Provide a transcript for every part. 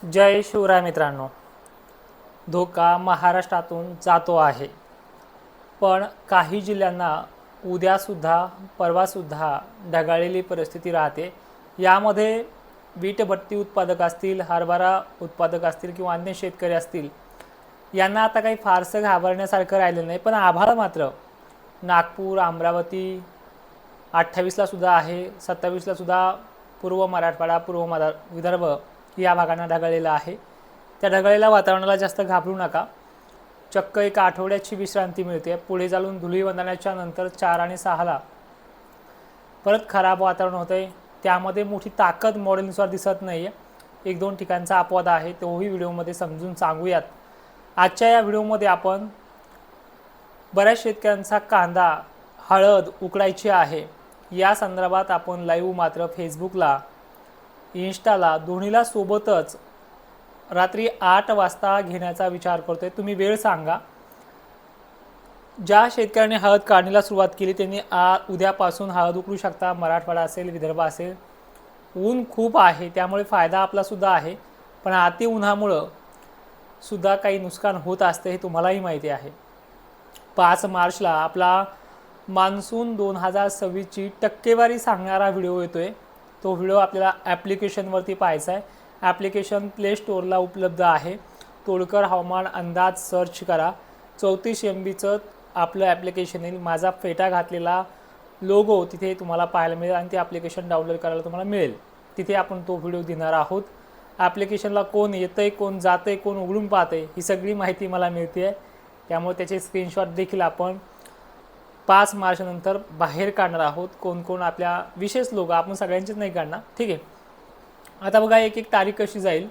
जय शिवराय मित्रांनो. धोका महाराष्ट्रातून जातो आहे, पण काही जिल्ह्यांना उद्यासुद्धा परवासुद्धा ढगाळलेली परिस्थिती राहते. यामध्ये वीटभट्टी उत्पादक असतील, हरभरा उत्पादक असतील किंवा अन्य शेतकरी असतील, यांना आता काही फारसं घाबरण्यासारखं राहिलेलं नाही. पण आभाळ मात्र नागपूर, अमरावती 28ला सुद्धा आहे, 27ला सुद्धा पूर्व मराठवाडा, विदर्भ या भागांना ढगाळलेला आहे. त्या ढगाळलेल्या वातावरणाला जास्त घाबरू नका. चक्क एक आठवड्याची विश्रांती मिळते. पुढे चालून धुलीवंदनाच्या नंतर 4 आणि 6ला परत खराब वातावरण होते. त्यामध्ये मोठी ताकद मॉडेलनुसार दिसत नाही आहे. 1-2 ठिकाणचा अपवाद आहे, तोही व्हिडिओमध्ये समजून सांगूयात. आजच्या या व्हिडिओमध्ये आपण बऱ्याच शेतकऱ्यांचा कांदा, हळद उकडायची आहे या संदर्भात आपण लाईव्ह मात्र फेसबुकला, इन्स्टाला दोन्हीला सोबतच रात्री 8 वाजता घेण्याचा विचार करतोय. तुम्ही वेळ सांगा. ज्या शेतकऱ्यांनी हळद काढणीला सुरुवात केली त्यांनी उद्यापासून हळद उकळू शकता. मराठवाडा असेल, विदर्भ असेल. ऊन खूप आहे त्यामुळे फायदा आपलासुद्धा आहे, पण अति उन्हामुळं सुद्धा काही नुकसान होत असते, हे तुम्हालाही माहिती आहे. 5 मार्चला आपला मान्सून 2026ची टक्केवारी सांगणारा व्हिडिओ येतोय. तो व्हिडिओ आपल्याला ॲप्लिकेशनवरती पाहायचा आहे. ॲप्लिकेशन प्ले स्टोअरला उपलब्ध आहे. तोडकर हवामान अंदाज सर्च करा. 34 MBचं आपलं ॲप्लिकेशन येईल. माझा फेटा घातलेला लोगो तिथे तुम्हाला पाहायला मिळेल आणि ते ॲप्लिकेशन डाउनलोड करायला तुम्हाला मिळेल. तिथे आपण तो व्हिडिओ देणार आहोत. ॲप्लिकेशनला कोण येतं आहे, कोण जातं आहे, कोण उघडून पाहतं आहे, ही सगळी माहिती मला मिळते आहे. त्यामुळे त्याचे स्क्रीनशॉट देखील आपण 5 मार्चनंतर बाहेर काढणार आहोत. कोण कोण आपल्या विशेष लोक, आपण सगळ्यांचेच नाही काढणार, ठीक आहे. आता बघा एक एक तारीख कशी जाईल.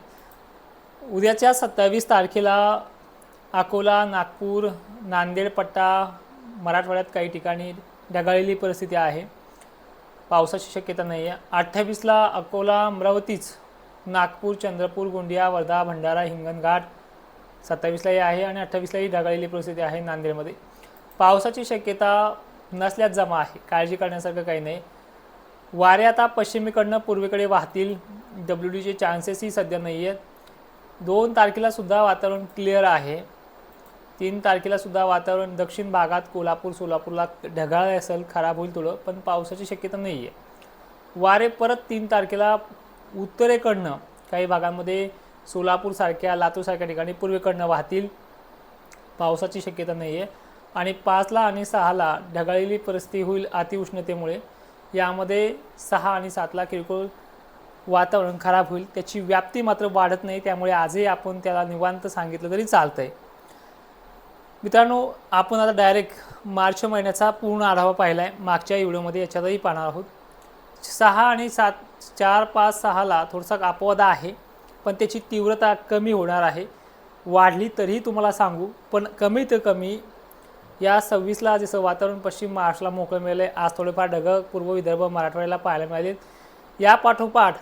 उद्याच्या 27 तारखेला अकोला, नागपूर, नांदेड पट्टा, मराठवाड्यात काही ठिकाणी ढगाळलेली परिस्थिती आहे, पावसाची शक्यता नाही आहे. 28ला अकोला, अमरावतीच, नागपूर, चंद्रपूर, गोंदिया, वर्धा, भंडारा, हिंगणघाट 27लाही आहे आणि 28लाही ढगाळलेली परिस्थिती आहे. नांदेडमध्ये पावसाची शक्यता नसल्यास जमा आहे, काळजी करण्यासारखं काही नाही. वारे आता पश्चिमेकडनं पूर्वेकडे वाहतील. WDचे चान्सेसही सध्या नाही आहेत. 2 तारखेला सुद्धा वातावरण क्लिअर आहे. 3 तारखेला सुद्धा वातावरण दक्षिण भागात कोल्हापूर, सोलापूरला ढगाळ असेल, खराब होईल थोडं, पण पावसाची शक्यता नाही आहे. वारे परत 3 तारखेला उत्तरेकडनं काही भागांमध्ये सोलापूरसारख्या, लातूरसारख्या ठिकाणी पूर्वेकडनं वाहतील. पावसाची शक्यता नाही आहे. आणि 5ला आणि 6ला ढगाळलेली परिस्थिती होईल अतिउष्णतेमुळे. यामध्ये 6 आणि 7ला किरकोळ वातावरण खराब होईल. त्याची व्याप्ती मात्र वाढत नाही, त्यामुळे आजही आपण त्याला निवांत सांगितलं तरी चालतं आहे. मित्रांनो, आपण आता डायरेक्ट मार्च महिन्याचा पूर्ण आढावा पाहिला आहे. मागच्या व्हिडिओमध्ये याच्यातही पाहणार आहोत. 6 आणि 7, 4, 5, 6ला थोडासा अपवाद आहे, पण त्याची तीव्रता कमी होणार आहे. वाढली तरीही तुम्हाला सांगू, पण कमीत कमी या 26ला जसं वातावरण पश्चिम महाराष्ट्राला मोकळं मिळालं आहे, आज थोडेफार ढग पूर्व विदर्भ, मराठवाड्याला पाहायला मिळाले. या पाठोपाठ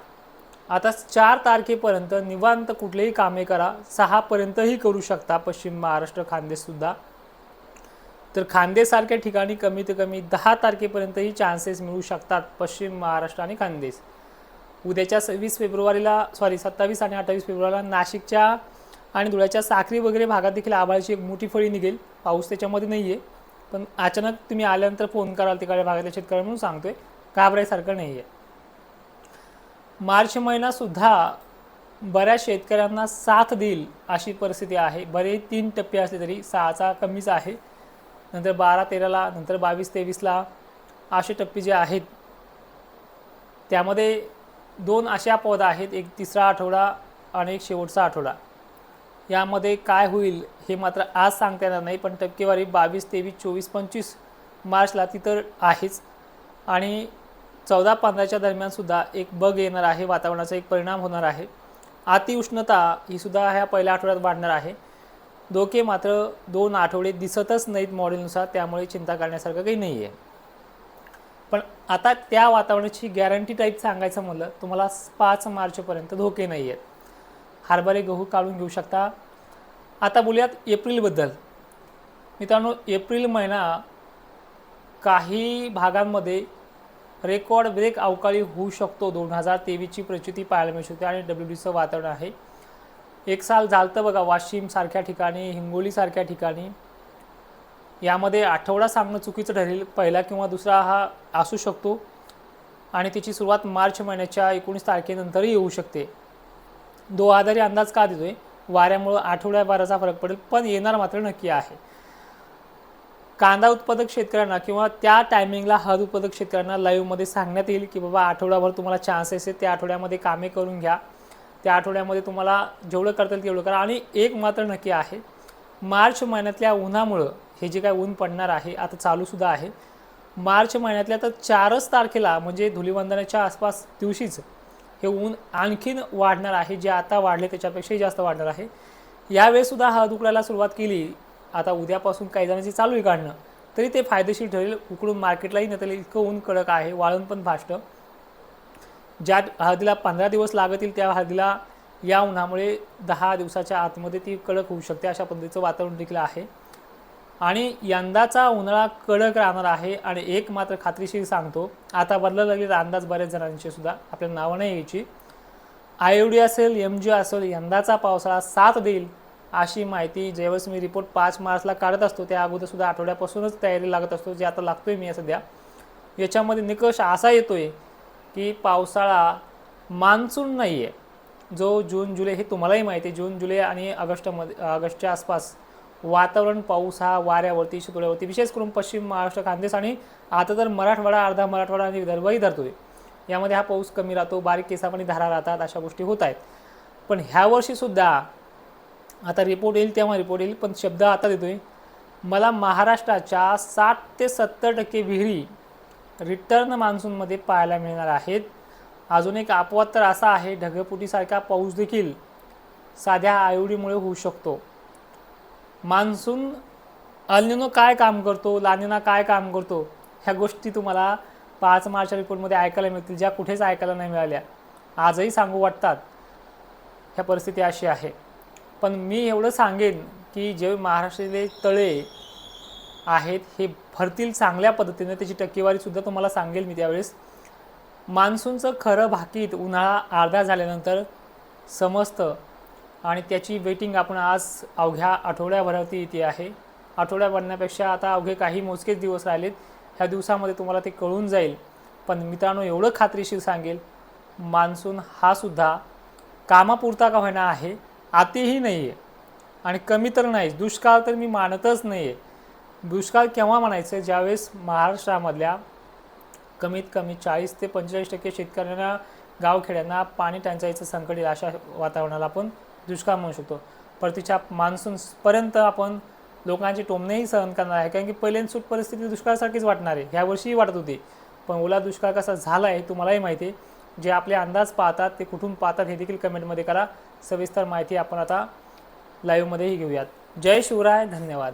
आता 4 तारखेपर्यंत निवांत कुठलेही कामे करा. 6पर्यंतही करू शकता पश्चिम महाराष्ट्र, खानदेशसुद्धा. तर खानदेशसारख्या ठिकाणी कमीत कमी 10 तारखेपर्यंतही चान्सेस मिळू शकतात पश्चिम महाराष्ट्र आणि खानदेश. उद्याच्या 27 आणि 28 फेब्रुवारीला नाशिकच्या आणि धुळ्याच्या साक्री वगैरे भागात देखील आभाळाची एक मोठी फळी निघेल. पाऊस त्याच्यामध्ये नाही आहे, पण अचानक तुम्ही आल्यानंतर फोन कराल तिकडे भागातल्या शेतकऱ्यांना म्हणून सांगतोय, घाबरायसारखं नाही आहे. मार्च महिनासुद्धा बऱ्याच शेतकऱ्यांना साथ देईल अशी परिस्थिती आहे. बरे 3 टप्पे असले तरी 6चा कमीच आहे. नंतर 12-13ला, नंतर 22-23ला असे टप्पे जे आहेत त्यामध्ये 2 असे अपवाद आहेत. एक तिसरा आठवडा आणि एक शेवटचा आठवडा. यामध्ये काय होईल हे मात्र आज सांगता येणार नाही, पण टक्केवारी 22, 23, 24, 25 मार्चला ती तर आहेच. आणि 14-15च्या दरम्यानसुद्धा एक बग येणार आहे, वातावरणाचा एक परिणाम होणार आहे. अतिउष्णता ही सुद्धा ह्या पहिल्या आठवड्यात वाढणार आहे. धोके मात्र 2 आठवडे दिसतच नाहीत मॉडेलनुसार, त्यामुळे चिंता करण्यासारखं काही नाही आहे. पण आता त्या वातावरणाची गॅरंटी टाईप सांगायचं म्हटलं तुम्हाला 5 मार्चपर्यंत धोके नाही आहेत. हरभरे, गहू काढून घेऊ शकता. आता बोलूयात एप्रिलबद्दल. मित्रांनो, एप्रिल महिना काही भागांमध्ये रेकॉर्ड ब्रेक अवकाळी होऊ शकतो. 2023ची प्रचिती पाहायला मिळू शकते आणि WDचं वातावरण आहे. एक साल झालं बघा वाशिम सारख्या ठिकाणी, हिंगोली सारख्या ठिकाणी यामध्ये आठवडा सांगणं चुकीचं ठरेल, पहिला किंवा दुसरा हा असू शकतो आणि त्याची सुरुवात मार्च महिन्याच्या 19 तारखेनंतरही येऊ शकते. आधारी अंदाज का देतोय? वाऱ्यामुळे आठवड्याभराचा फरक पडेल, पण येणार मात्र नक्की आहे. कांदा उत्पादक शेतकऱ्यांना किंवा त्या टायमिंगला हळद उत्पादक शेतकऱ्यांना लाईव्हमध्ये सांगण्यात येईल की बाबा आठवड्याभर तुम्हाला चान्सेस आहे, त्या आठवड्यामध्ये कामे करून घ्या, त्या आठवड्यामध्ये तुम्हाला जेवढं करता येईल तेवढं करा. आणि एक मात्र नक्की आहे, मार्च महिन्यातल्या उन्हामुळं हे जे काय ऊन पडणार आहे, आता चालूसुद्धा आहे, मार्च महिन्यातल्या तर 4 तारखेला म्हणजे धुलीवंदनाच्या आसपास दिवशीच हे ऊन आणखीन वाढणार आहे. जे आता वाढले त्याच्यापेक्षाही जास्त वाढणार आहे. यावेळेसुद्धा हळद उकडायला सुरुवात केली, आता उद्यापासून काही जणांची चालू आहे काढणं, तरी ते फायदेशीर ठरेल. उकडून मार्केटलाही नेता येईल, इतकं ऊन कडक आहे, वाळून पण फास्ट. ज्या हळदीला 15 दिवस लागतील त्या हळदीला या उन्हामुळे 10 दिवसाच्या आतमध्ये ती कडक होऊ शकते, अशा पद्धतीचं वातावरण देखील आहे. आणि यंदाचा उन्हाळा कडक राहणार आहे. आणि एक मात्र खात्रीशीर सांगतो, आता बदलायला लागले अंदाज बऱ्याच जणांचे सुद्धा, आपल्याला नावं नाही यायची, IOD असेल, MG असेल, यंदाचा पावसाळा साथ देईल अशी माहिती ज्यावेळेस मी रिपोर्ट 5 मार्चला काढत असतो त्या अगोदरसुद्धा आठवड्यापासूनच तयारी लागत असतो, जे आता लागतोय मी सध्या. याच्यामध्ये निकष असा येतोय की पावसाळा मान्सून नाही आहे, जो जून जुलै, हे तुम्हालाही माहिती आहे, जून जुलै आणि ऑगस्टच्या आसपास वातावरण पाऊस हा वाऱ्यावरती, शितोड्यावरती, विशेष करून पश्चिम महाराष्ट्र, खानदेश आणि आता तर मराठवाडा, अर्धा मराठवाडा आणि विदर्भही धरतोय, यामध्ये हा पाऊस कमी राहतो, बारीक केसापाणी धारा राहतात, अशा गोष्टी होत आहेत. पण ह्या वर्षीसुद्धा आता रिपोर्ट येईल तेव्हा रिपोर्ट येईल, पण शब्द आता देतोय, मला महाराष्ट्राच्या 60 ते 70% विहिरी रिटर्न मान्सूनमध्ये पाहायला मिळणार आहेत. अजून एक अपवाद तर असा आहे, ढगफुटीसारखा पाऊस देखील साध्या IODमुळे होऊ शकतो. मान्सून अल निनो काय काम करतो, ला निना काय काम करतो, ह्या गोष्टी तुम्हाला 5 मार्चच्या रिपोर्टमध्ये ऐकायला मिळतील, ज्या कुठेच ऐकायला नाही मिळाल्या. आजही सांगू वाटतात, ह्या परिस्थिती अशी आहे. पण मी एवढं सांगेन की जे महाराष्ट्रातले तळे आहेत हे भरतील चांगल्या पद्धतीने, त्याची टक्केवारीसुद्धा तुम्हाला सांगेल मी त्यावेळेस. मान्सूनचं खरं भाकीत उन्हाळा अर्धा झाल्यानंतर समजतं आणि त्याची वेटिंग आपण आज अवघ्या आठवड्याभरावरती येते आहे. आठवड्या बनण्यापेक्षा आता अवघे काही मोजकेच दिवस राहिलेत, ह्या दिवसामध्ये तुम्हाला ते कळून जाईल. पण मित्रांनो, एवढं खात्रीशीर सांगेल, मान्सून हा सुद्धा कामापुरता का होईना आहे, अतिही नाही आहे आणि कमी तर नाहीच. दुष्काळ तर मी मानतच नाही आहे. दुष्काळ केव्हा म्हणायचं? ज्यावेळेस महाराष्ट्रामधल्या कमीत कमी 40 ते 45% शेतकऱ्यांना, गावखेड्यांना पाणी टंचाईचं संकट येईल, अशा वातावरणाला आपण दुष्काळ म्हणू शकतो. परतीच्या मान्सूनपर्यंत आपण लोकांची टोमणेही सहन करणार आहे, कारण की पहिल्यांदा सूट परिस्थिती दुष्काळासारखीच वाटणार आहे. ह्या वर्षीही वाटत होती, पण ओला दुष्काळ कसा झाला आहे तुम्हालाही माहिती आहे. जे आपले अंदाज पाहतात ते कुठून पाहतात हे देखील कमेंटमध्ये करा. सविस्तर माहिती आपण आता लाईव्हमध्येही घेऊयात. जय शिवराय, धन्यवाद.